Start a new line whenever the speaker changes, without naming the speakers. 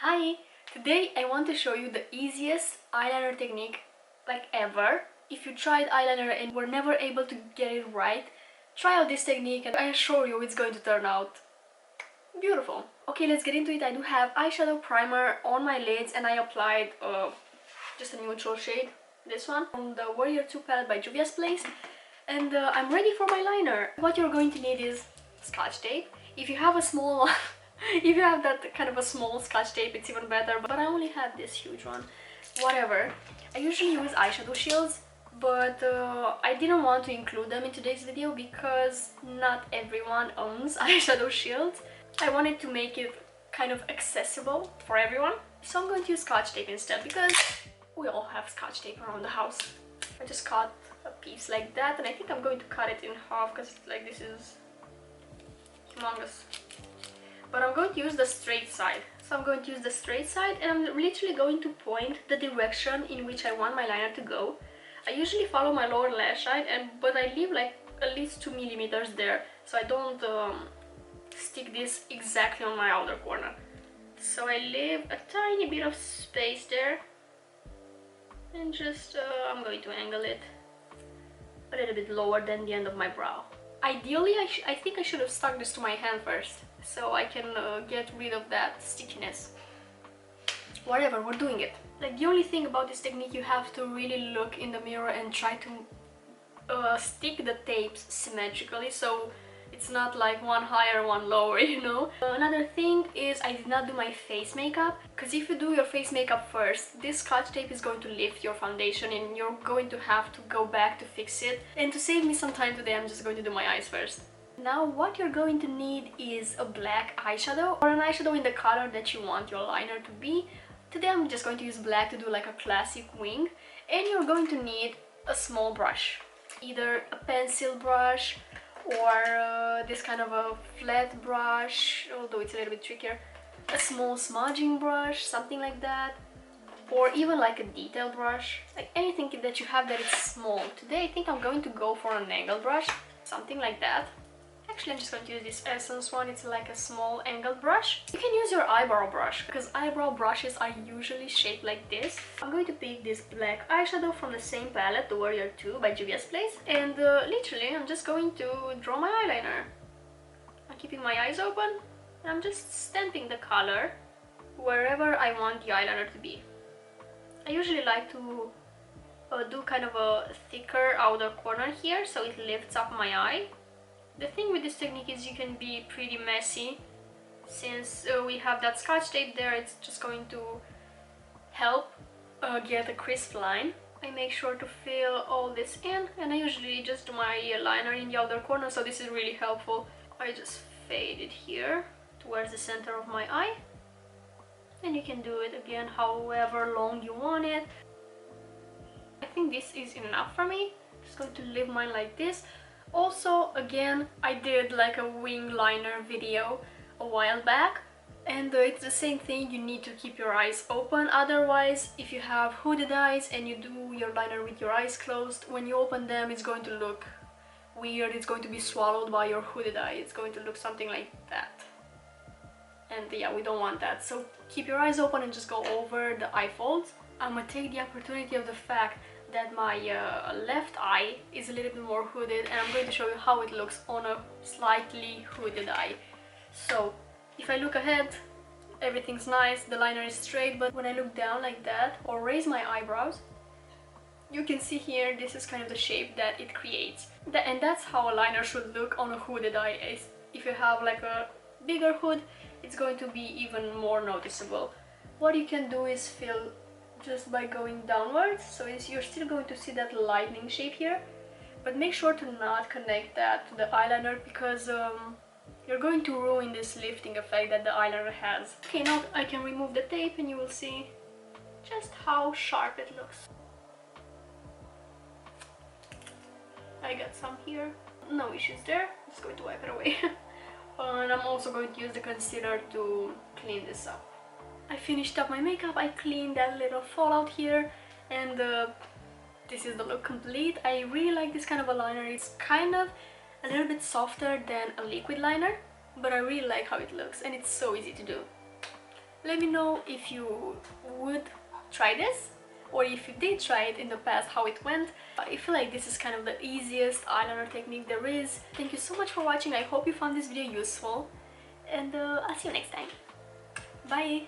Hi! Today I want to show you the easiest eyeliner technique like ever. If you tried eyeliner and were never able to get it right, try out this technique and I assure you it's going to turn out beautiful. Okay, let's get into it. I do have eyeshadow primer on my lids and I applied just a neutral shade, this one, from the Warrior 2 palette by Juvia's Place. And I'm ready for my liner. What you're going to need is scotch tape. If you have a small if you have that kind of a small scotch tape, it's even better, but I only had this huge one. Whatever. I usually use eyeshadow shields, but I didn't want to include them in today's video because not everyone owns eyeshadow shields. I wanted to make it kind of accessible for everyone, so I'm going to use scotch tape instead because we all have scotch tape around the house. I just cut a piece like that, and I think I'm going to cut it in half because like this is humongous. But I'm going to use the straight side. So I'm going to use the straight side and I'm literally going to point the direction in which I want my liner to go. I usually follow my lower lash line, but I leave like at least 2 millimeters there so I don't stick this exactly on my outer corner. So I leave a tiny bit of space there and just I'm going to angle it a little bit lower than the end of my brow. Ideally, I think I should have stuck this to my hand first, so I can get rid of that stickiness. Whatever, we're doing it. Like, the only thing about this technique, you have to really look in the mirror and try to stick the tapes symmetrically, so it's not like one higher, one lower, you know? Another thing is I did not do my face makeup, because if you do your face makeup first, this scotch tape is going to lift your foundation and you're going to have to go back to fix it. And to save me some time today, I'm just going to do my eyes first. Now what you're going to need is a black eyeshadow or an eyeshadow in the color that you want your liner to be. Today I'm just going to use black to do like a classic wing, and you're going to need a small brush, either a pencil brush or this kind of a flat brush, although it's a little bit trickier, a small smudging brush, something like that, or even like a detail brush, like anything that you have that is small. Today I think I'm going to go for an angle brush, something like that. Actually, I'm just going to use this Essence one. It's like a small angled brush. You can use your eyebrow brush, because eyebrow brushes are usually shaped like this. I'm going to pick this black eyeshadow from the same palette, the Warrior 2 by Juvia's Place, and literally I'm just going to draw my eyeliner. I'm keeping my eyes open and I'm just stamping the color wherever I want the eyeliner to be. I usually like to do kind of a thicker outer corner here so it lifts up my eye. The thing with this technique is you can be pretty messy. Since we have that scotch tape there, it's just going to help get a crisp line. I make sure to fill all this in, and I usually just do my liner in the outer corner, so this is really helpful. I just fade it here towards the center of my eye, and you can do it again however long you want it. I think this is enough for me. Just going to leave mine like this. Also, again, I did like a wing liner video a while back, and it's the same thing. You need to keep your eyes open, otherwise if you have hooded eyes and you do your liner with your eyes closed, when you open them it's going to look weird. It's going to be swallowed by your hooded eye. It's going to look something like that, and yeah, we don't want that. So keep your eyes open and just go over the eye folds. I'm gonna take the opportunity of the fact that my left eye is a little bit more hooded, and I'm going to show you how it looks on a slightly hooded eye. So if I look ahead, everything's nice, the liner is straight, but when I look down like that or raise my eyebrows, you can see here this is kind of the shape that it creates. And that's how a liner should look on a hooded eye. If you have like a bigger hood, it's going to be even more noticeable. What you can do is fill just by going downwards, so you're still going to see that lightning shape here, but make sure to not connect that to the eyeliner, because you're going to ruin this lifting effect that the eyeliner has. Okay, now I can remove the tape and you will see just how sharp it looks. I got some here, no issues there. I'm just going to wipe it away. And I'm also going to use the concealer to clean this up. I finished up my makeup, I cleaned that little fallout here, and this is the look complete. I really like this kind of a liner. It's kind of a little bit softer than a liquid liner, but I really like how it looks and it's so easy to do. Let me know if you would try this, or if you did try it in the past, how it went. I feel like this is kind of the easiest eyeliner technique there is. Thank you so much for watching. I hope you found this video useful, and I'll see you next time. Bye!